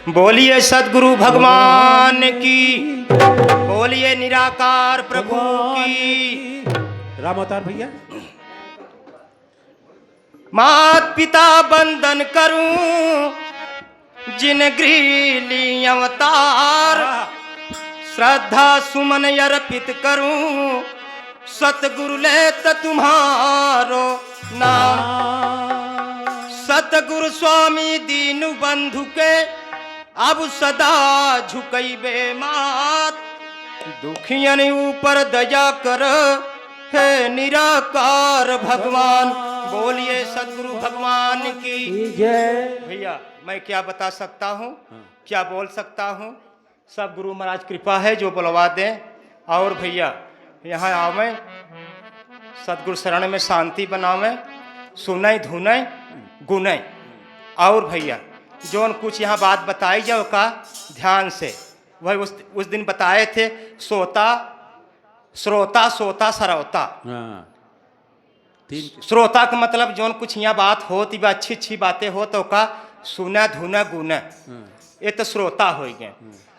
बोलिए सद्गुरु भगवान की, बोलिए निराकार प्रभु की। राम अवतार भैया। मात पिता बंदन करूं जिन गृह ली अवतार, श्रद्धा सुमन अर्पित करूं सतगुरु ले तुम्हारो नाम। सतगुरु स्वामी दीनु बंधु के अब सदा झुकैबे मात, दुखियन ऊपर दया कर है निराकार भगवान। बोलिए सतगुरु भगवान की जय। भैया मैं क्या बता सकता हूँ, क्या बोल सकता हूँ। सब गुरु महाराज कृपा है जो बुलवा दें। और भैया यहाँ आवे, सतगुरु शरण में शांति बनावे, सुने धुने गुने। और भैया जो कुछ यहाँ बात बताई जाओ का ध्यान से, वह उस दिन बताए थे। सोता श्रोता सोता सरवता। श्रोता का मतलब जो कुछ यहाँ बात होती बा, अच्छी अच्छी बातें हो तो का सुना धुना गुना, ये तो श्रोता हो गए।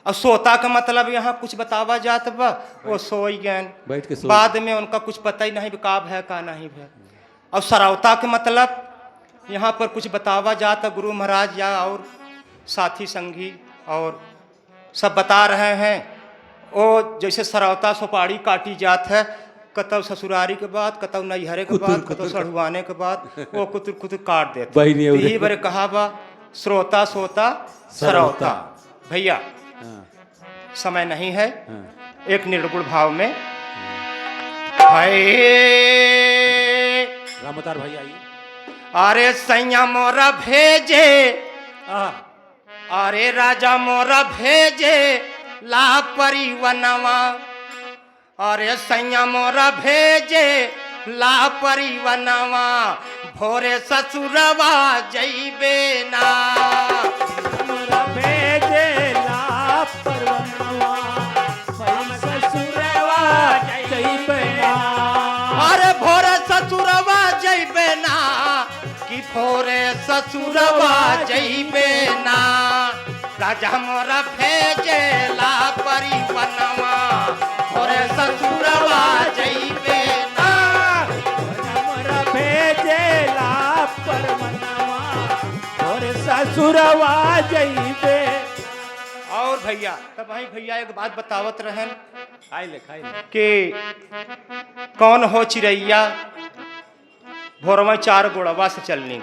और सोता का मतलब यहाँ कुछ बतावा जात बा, वो सोई गए बैठ के बाद में उनका कुछ पता ही नहीं का है का नहीं है। और सरवता के मतलब यहाँ पर कुछ बतावा जाता, गुरु महाराज या और साथी संगी और सब बता रहे हैं। वो जैसे सरवता सुपारी काटी जात है, कतौ ससुरारी के बाद, कतौ नैहरे के बाद, कतौ सढ़ुआने के बाद, वो कुतर कुतर काट देते। यही बारे कहा बा श्रोता सोता सरवता। भैया समय नहीं है, एक निर्गुण भाव में हाय रामतार भाई आइए। अरे सैया मोरा भेजे, अरे राजा मोरा भेजे ला परिवनवा। अरे सैया मोरा भेजे ला परिवनवा, भोरे ससुरवा जइबे ना। मोरा भेजे ला परिवनवा, ससुरवा जइबे ना। अरे भोरे ससुरवा जइबे ना, कि भोरे ससुरवा जइबे ना। राजा मोरा भेजे ला परिवनवा, भोरे ससुरवा जइबे ना। मोरा भेजे ला परिवनवा, भोरे ससुरवा जइबे। और भैया तब भाई भैया एक बात बतावत रहन खाई ले कि कौन हो चिड़ैया भोर में चार गोड़वा से चलनी।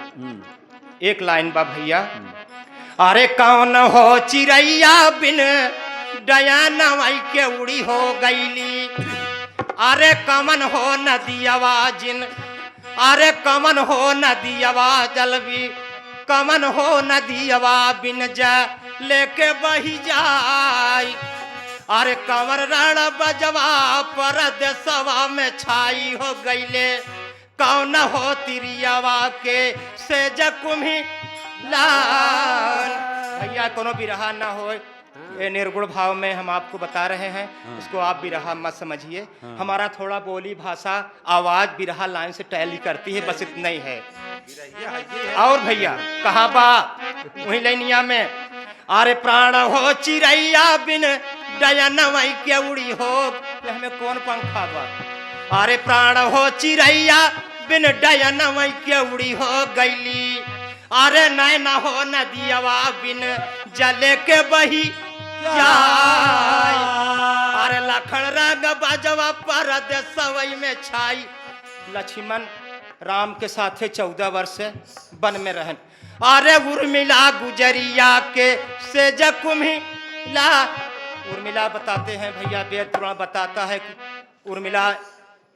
एक लाइन बा भैया, अरे कौन हो चिड़ैया बिन डयानवाई के उड़ी हो गईली। अरे कमन हो नदियावा जिन, अरे कमन हो नदियावा जलवी, कमन हो नदियावा बिन जा लेके बही जाई। अरे कंवर रण बजवा पर देसवा में छाई हो गईले, कौन हो तिरियावा के से जकुम्ही लाल। भैया कोनो बिरहा ना हो, ये निर्गुण भाव में हम आपको बता रहे हैं, इसको आप बिरहा मत समझिए। हमारा थोड़ा बोली भाषा आवाज बिरहा लाइन से टैली करती है, बस इतना ही है। और भैया कहा बा वही लाइनिया में, अरे प्राण हो चिड़ैया बिन डयनवाई के उड़ी हो। हमें कौन पंखा बा। अरे प्राण हो चिड़ैया बिन डयनवाई के उड़ी हो गईली। अरे नैना हो नदियावा बिन जले के बही जाय। अरे लखन रंग बजवा पर देसवई में छाई। लक्ष्मण राम के साथे 14 वर्ष वन में रहन। अरे उर्मिला गुजरिया के से जकुम्हिला। उर्मिला बताते हैं भैया, वेद पुराण बताता है कि उर्मिला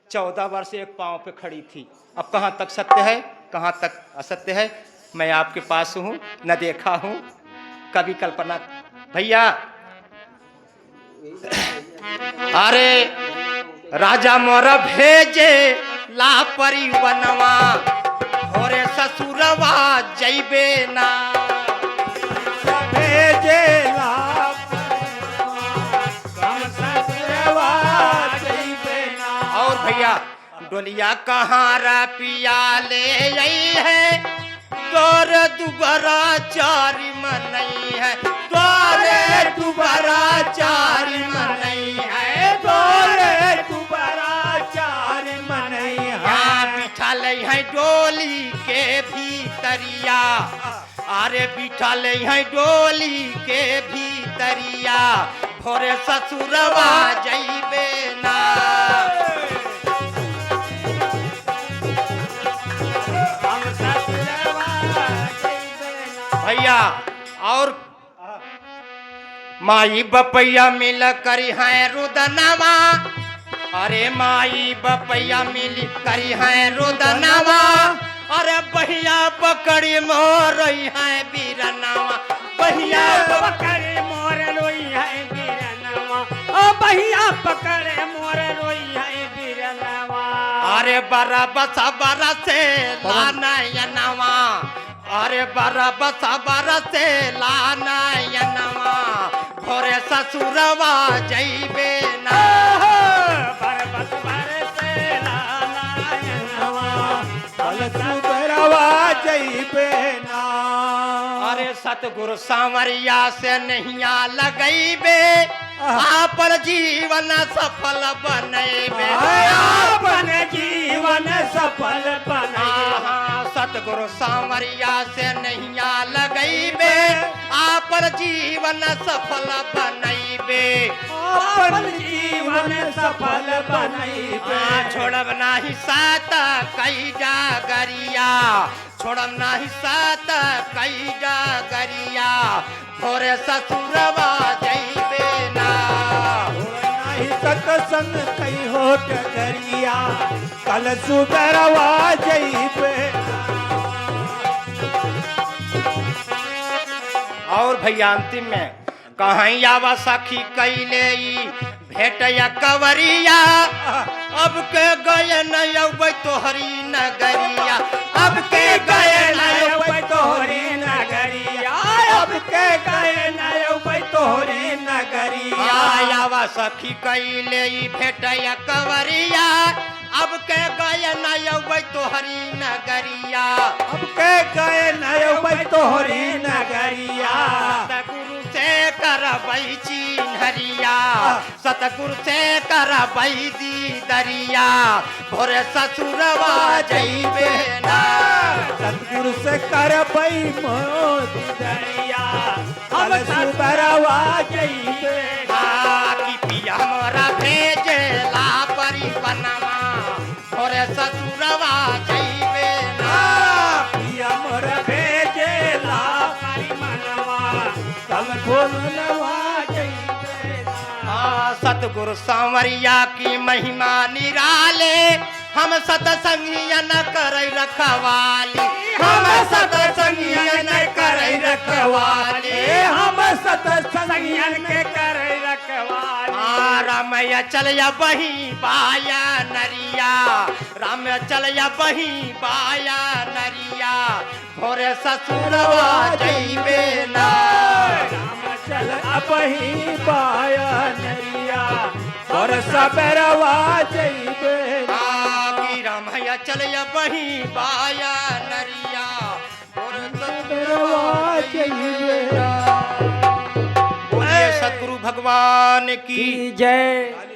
14 वर्ष एक पांव पे खड़ी थी। अब कहाँ तक सत्य है कहाँ तक असत्य है मैं आपके पास हूँ, न देखा हूँ कभी कल्पना। भैया अरे राजा मोर भेजे ला परिवनवा, भोरे ससुरवा जइबे ना। भेजे ला ससुरवा जइबे ना। और भैया डोलिया कहाँ पिया ले आई है, तोर दुबरा चारी मनई है। डोली के भीतरिया अरे बिठल है डोली के भीतरिया भोरे ससुरवा जइबे ना हम ससुरवा जइबे ना। भैया और माई बपैया मिल करी है रुदनवा अरे माई बपैया मिल करी है रुदनवा अरे बहिया पकड़ी मोरई है बीरनवा बहिया पकड़े मोर रोई है बीरनवा ओ बहिया पकड़े मोर रोई है बीरनवा अरे बरा बसा बरा से लानयनवा अरे बरा बसा बरा से लानयनवा भोरे ससुरवा जइबे ना बरबस बरसे लानयनवा कल सुबरवा जइबे ना। अरे सतगुरु सांवरिया से नहिया लगैबे आपन जीवन सफल बनैबे अपन जीवन सफल बनाए हाँ सतगुरु सांवरिया से नहिया लगैबे आपन जीवन सफल बनैबे अपन जीवन सफल बनाइबे छोड़ब नाही सात कई डागरिया छोड़ब नाही सात कई डागरिया भोरे ससुरवा जइबे ना नहीं सत्संग कई हो डगरिया कल सुबरवा जइबे। और भैया अंतिम में कहाँ आवा सखी कैले भेट या कवरिया अब के गए न अबै तोहरी नगरिया अब के गए न अबै तोहरी नगरिया अब के गए न तोहरी नगरिया आवा सखी कैले भेट या कवरिया अब के गए न अबै तोहरी नगरिया अब के गए न तोहरी नगरिया सतगुरु से करबै चिन्हरिया सतगुरु से करबै दीदरिया भोरे ससुरवा जइबे ना सतगुरु से करबै मोदी दरिया हम सुबरवा जइबे ना। कि पिया मोरा भेजेला परिपनमा भोरे ससुरवा जइबे ना पिया मोर भेजेला परिमनवा कल खोलवा जइबे ना। सतगुरु सांवरिया की महिमा निराले हम सतसंगियन करई रखवाली हम सतसंगियन करई रखवाली हम सतसंगियन के करे रखवाली रामया चलया बही बाया नरिया राम चलया बही बाया नरिया भोरे ससुरवा जइबे ना राम चल अपही पाया नरिया और सबरवा जइबे ना। कि रामया चलया बही बाया नरिया भोरे सबरवा जइबे ना। बोलिए सतगुरु भगवान की जय।